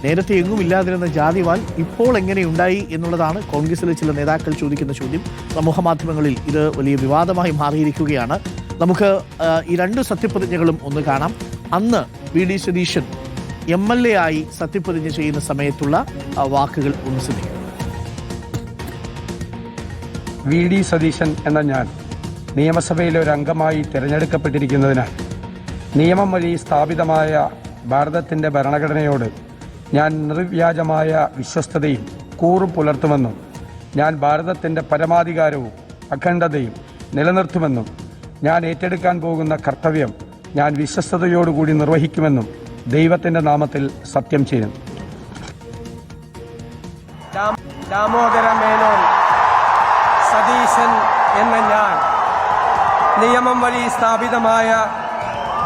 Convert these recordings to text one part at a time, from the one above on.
നേരത്തെ എങ്ങും ഇല്ലാതിരുന്ന ജാതിവാൽ ഇപ്പോൾ എങ്ങനെയുണ്ടായി എന്നുള്ളതാണ് കോൺഗ്രസിലെ ചില നേതാക്കൾ ചോദിക്കുന്ന ചോദ്യം. സമൂഹ മാധ്യമങ്ങളിൽ ഇത് വലിയ വിവാദമായി മാറിയിരിക്കുകയാണ്. നമുക്ക് ഈ രണ്ട് സത്യപ്രതിജ്ഞകളും ഒന്ന് കാണാം. അന്ന് വി.ഡി. സതീശൻ MLA ആയി സത്യപ്രതിജ്ഞ ചെയ്യുന്ന സമയത്തുള്ള വാക്കുകൾ ഒന്ന് ശ്രദ്ധിക്കും. വി.ഡി. സതീശൻ എന്ന ഞാൻ നിയമസഭയിലെ ഒരു അംഗമായി തിരഞ്ഞെടുക്കപ്പെട്ടിരിക്കുന്നതിനാൽ നിയമം വഴി സ്ഥാപിതമായ ഭാരതത്തിൻ്റെ ഭരണഘടനയോട് ഞാൻ നിർവ്യാജമായ വിശ്വസ്തതയും കൂറും പുലർത്തുമെന്നും ഞാൻ ഭാരതത്തിൻ്റെ പരമാധികാരവും അഖണ്ഡതയും നിലനിർത്തുമെന്നും ഞാൻ ഏറ്റെടുക്കാൻ പോകുന്ന കർത്തവ്യം ഞാൻ വിശ്വസ്തയോടുകൂടി നിർവഹിക്കുമെന്നും ദൈവത്തിൻ്റെ നാമത്തിൽ സത്യം ചെയ്യുന്നു. ദാമോദര മേനോൻ സതീശൻ എന്ന ഞാൻ നിയമം വഴി സ്ഥാപിതമായ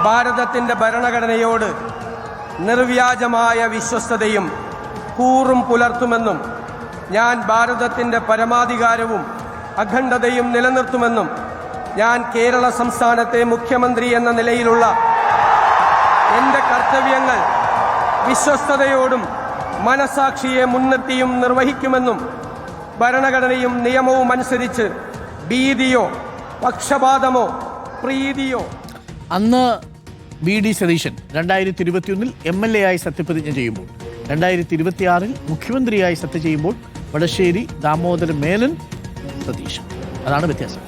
ഭാരതത്തിൻ്റെ ഭരണഘടനയോട് നിർവ്യാജമായ വിശ്വസ്തതയും കൂറും പുലർത്തുമെന്നും ഞാൻ ഭാരതത്തിൻ്റെ പരമാധികാരവും അഖണ്ഡതയും നിലനിർത്തുമെന്നും ഞാൻ കേരള സംസ്ഥാനത്തെ മുഖ്യമന്ത്രി എന്ന നിലയിലുള്ള എൻ്റെ കർത്തവ്യങ്ങൾ വിശ്വസ്തയോടും മനസാക്ഷിയെ മുൻനിർത്തിയും നിർവഹിക്കുമെന്നും ഭരണഘടനയും നിയമവും അനുസരിച്ച് ഭീതിയോ പക്ഷപാതമോ പ്രീതിയോ. അന്ന് വി.ഡി. സതീശൻ 2021 MLA ആയി സത്യപ്രതിജ്ഞ ചെയ്യുമ്പോൾ 2026 മുഖ്യമന്ത്രിയായി സത്യം ചെയ്യുമ്പോൾ വടശ്ശേരി ദാമോദര മേനോൻ സതീശൻ. അതാണ് വ്യത്യാസം.